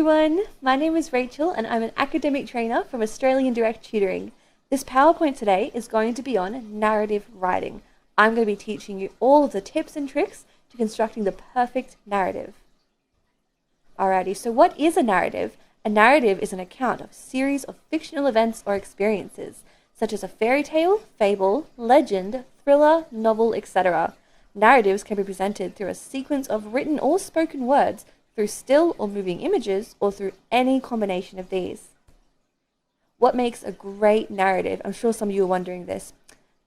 everyone, my name is Rachel and I'm an academic trainer from Australian Direct Tutoring. This PowerPoint today is going to be on narrative writing. I'm going to be teaching you all of the tips and tricks to constructing the perfect narrative. Alrighty, so what is a narrative? A narrative is an account of a series of fictional events or experiences, such as a fairy tale, fable, legend, thriller, novel, etc. Narratives can be presented through a sequence of written or spoken words, through still or moving images, or through any combination of these. What makes a great narrative? I'm sure some of you are wondering this.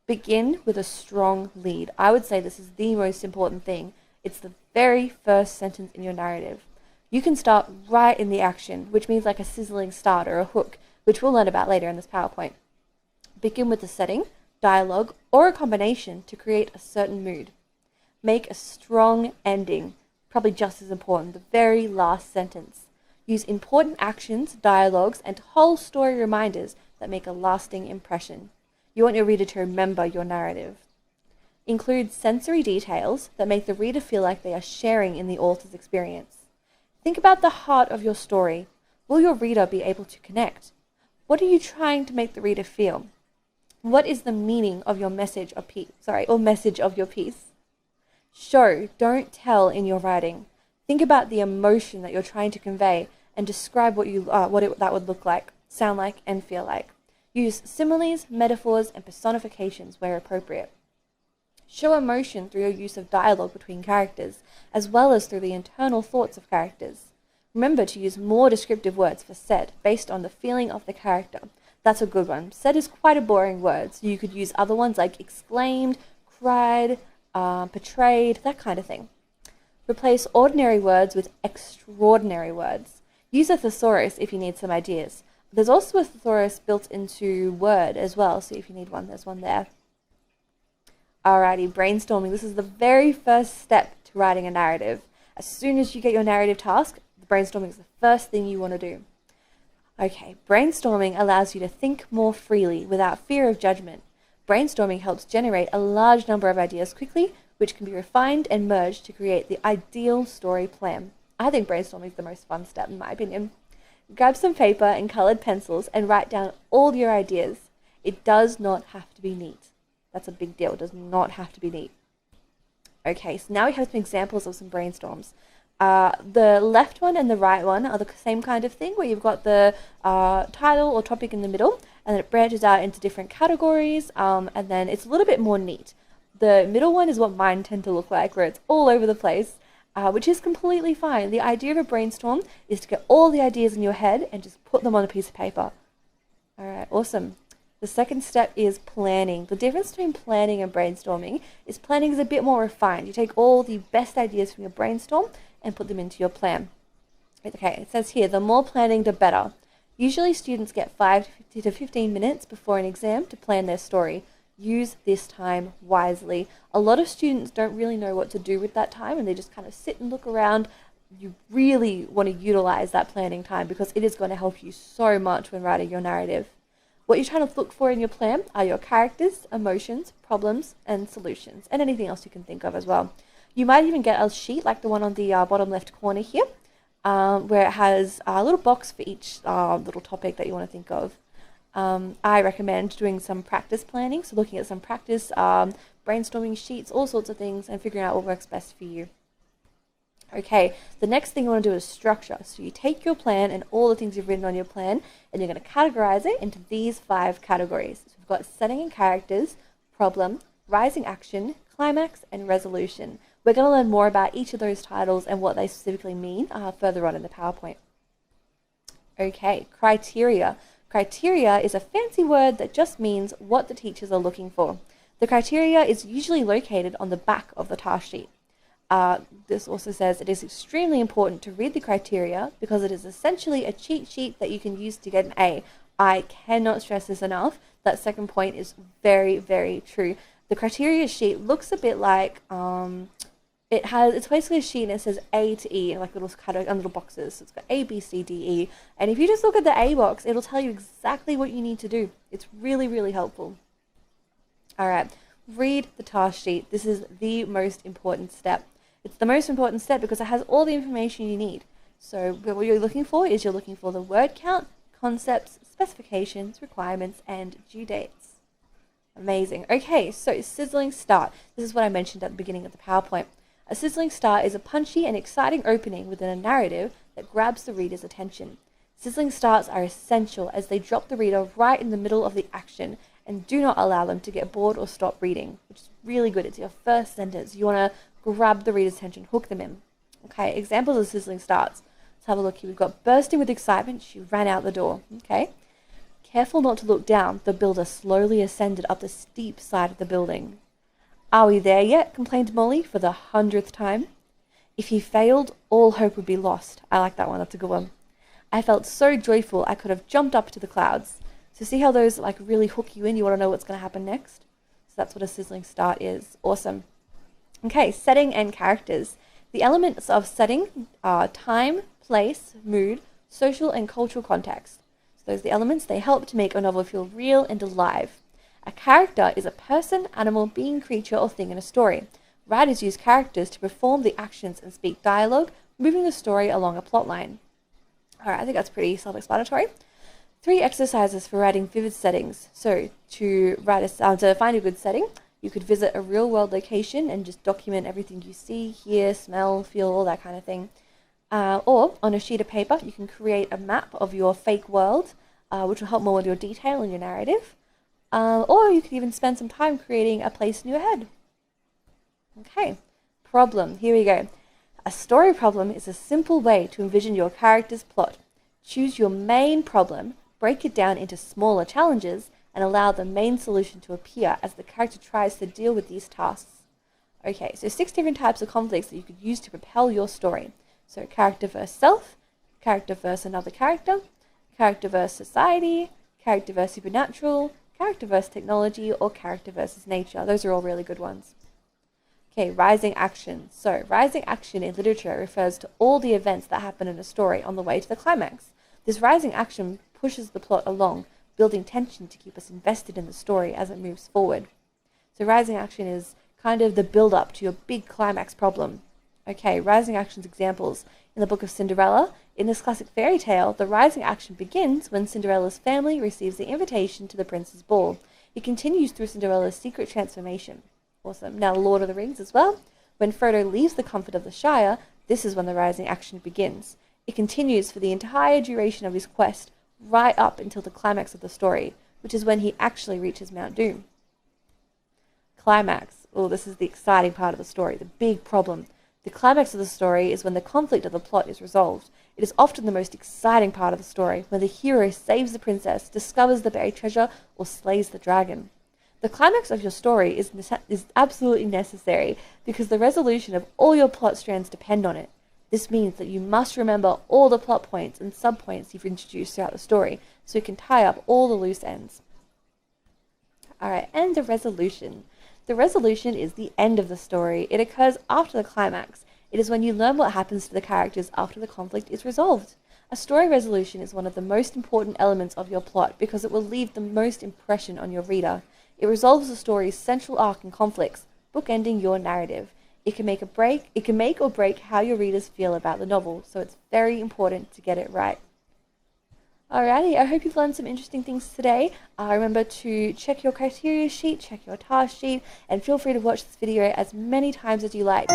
Begin with a strong lead. I would say this is the most important thing. It's the very first sentence in your narrative. You can start right in the action, which means like a sizzling start or a hook, which we'll learn about later in this PowerPoint. Begin with the setting, dialogue, or a combination to create a certain mood. Make a strong ending. Probably just as important, the very last sentence. Use important actions, dialogues, and whole story reminders that make a lasting impression. You want your reader to remember your narrative. Include sensory details that make the reader feel like they are sharing in the author's experience. Think about the heart of your story. Will your reader be able to connect? What are you trying to make the reader feel? What is the meaning of your message of your piece? Show, don't tell in your writing. Think about the emotion that you're trying to convey and describe that would look like, sound like, and feel like. Use similes, metaphors, and personifications where appropriate. Show emotion through your use of dialogue between characters, as well as through the internal thoughts of characters. Remember to use more descriptive words for said, based on the feeling of the character. That's a good one. Said is quite a boring word, so you could use other ones like exclaimed, cried, portrayed, that kind of thing. Replace ordinary words with extraordinary words. Use a thesaurus if you need some ideas. There's also a thesaurus built into Word as well, so if you need one, there's one there. Alrighty, brainstorming. This is the very first step to writing a narrative. As soon as you get your narrative task, the brainstorming is the first thing you want to do. Okay, brainstorming allows you to think more freely without fear of judgment. Brainstorming helps generate a large number of ideas quickly, which can be refined and merged to create the ideal story plan. I think brainstorming is the most fun step in my opinion. Grab some paper and colored pencils and write down all your ideas. It does not have to be neat. That's a big deal. It does not have to be neat. Okay, so now we have some examples of some brainstorms. The left one and the right one are the same kind of thing, where you've got the title or topic in the middle, and then it branches out into different categories, and then it's a little bit more neat. The middle one is what mine tend to look like, where it's all over the place, which is completely fine. The idea of a brainstorm is to get all the ideas in your head and just put them on a piece of paper. Alright, awesome. The second step is planning. The difference between planning and brainstorming is planning is a bit more refined. You take all the best ideas from your brainstorm and put them into your plan. Okay, it says here, the more planning, the better. Usually students get 5 to 15 minutes before an exam to plan their story. Use this time wisely. A lot of students don't really know what to do with that time and they just kind of sit and look around. You really want to utilize that planning time because it is going to help you so much when writing your narrative. What you're trying to look for in your plan are your characters, emotions, problems, and solutions, and anything else you can think of as well. You might even get a sheet like the one on the bottom left corner here, where it has a little box for each little topic that you want to think of. I recommend doing some practice planning, so looking at some practice brainstorming sheets, all sorts of things, and figuring out what works best for you. Okay, the next thing you want to do is structure. So you take your plan and all the things you've written on your plan, and you're going to categorize it into these 5 categories. So we've got setting and characters, problem, rising action, climax, and resolution. We're going to learn more about each of those titles and what they specifically mean further on in the PowerPoint. Okay, criteria. Criteria is a fancy word that just means what the teachers are looking for. The criteria is usually located on the back of the task sheet. This also says it is extremely important to read the criteria because it is essentially a cheat sheet that you can use to get an A. I cannot stress this enough. That second point is very, very true. The criteria sheet looks a bit like it's basically a sheet and it says A to E in like little boxes. So it's got A, B, C, D, E. And if you just look at the A box, it'll tell you exactly what you need to do. It's really, really helpful. All right, read the task sheet. This is the most important step. It's the most important step because it has all the information you need. So what you're looking for is you're looking for the word count, concepts, specifications, requirements, and due dates. Amazing. Okay, so sizzling start. This is what I mentioned at the beginning of the PowerPoint. A sizzling start is a punchy and exciting opening within a narrative that grabs the reader's attention. Sizzling starts are essential as they drop the reader right in the middle of the action and do not allow them to get bored or stop reading, which is really good. It's your first sentence. You want to grab the reader's attention, hook them in. Okay, examples of sizzling starts. Let's have a look here. We've got bursting with excitement. She ran out the door. Okay. Careful not to look down, the builder slowly ascended up the steep side of the building. Are we there yet? Complained Molly for the 100th time. If he failed, all hope would be lost. I like that one. That's a good one. I felt so joyful I could have jumped up to the clouds. So see how those like really hook you in? You want to know what's going to happen next? So that's what a sizzling start is. Awesome. Okay, setting and characters. The elements of setting are time, place, mood, social and cultural context. So those are the elements. They help to make a novel feel real and alive. A character is a person, animal, being, creature, or thing in a story. Writers use characters to perform the actions and speak dialogue, moving the story along a plot line. Alright, I think that's pretty self-explanatory. 3 exercises for writing vivid settings. So to find a good setting, you could visit a real-world location and just document everything you see, hear, smell, feel, all that kind of thing. Or on a sheet of paper, you can create a map of your fake world, which will help more with your detail and your narrative. Or you could even spend some time creating a place in your head. Okay, problem. Here we go. A story problem is a simple way to envision your character's plot. Choose your main problem, break it down into smaller challenges, and allow the main solution to appear as the character tries to deal with these tasks. Okay, so 6 different types of conflicts that you could use to propel your story. So character versus self, character versus another character versus society, character versus supernatural, character versus technology, or character versus nature. Those are all really good ones. Okay, rising action. So rising action in literature refers to all the events that happen in a story on the way to the climax. This rising action pushes the plot along, building tension to keep us invested in the story as it moves forward. So rising action is kind of the build-up to your big climax problem. Okay, rising action's examples. In the book of Cinderella, in this classic fairy tale, the rising action begins when Cinderella's family receives the invitation to the prince's ball. It continues through Cinderella's secret transformation. Awesome. Now, Lord of the Rings as well. When Frodo leaves the comfort of the Shire, this is when the rising action begins. It continues for the entire duration of his quest, right up until the climax of the story, which is when he actually reaches Mount Doom. Climax. Oh, this is the exciting part of the story, the big problem. The climax of the story is when the conflict of the plot is resolved. It is often the most exciting part of the story, when the hero saves the princess, discovers the buried treasure, or slays the dragon. The climax of your story is absolutely necessary because the resolution of all your plot strands depend on it. This means that you must remember all the plot points and subpoints you've introduced throughout the story so you can tie up all the loose ends. Alright, and the resolution. The resolution is the end of the story. It occurs after the climax. It is when you learn what happens to the characters after the conflict is resolved. A story resolution is one of the most important elements of your plot because it will leave the most impression on your reader. It resolves the story's central arc and conflicts, bookending your narrative. It can make or break how your readers feel about the novel, so it's very important to get it right. Alrighty, I hope you've learned some interesting things today. Remember to check your criteria sheet, check your task sheet, and feel free to watch this video as many times as you like.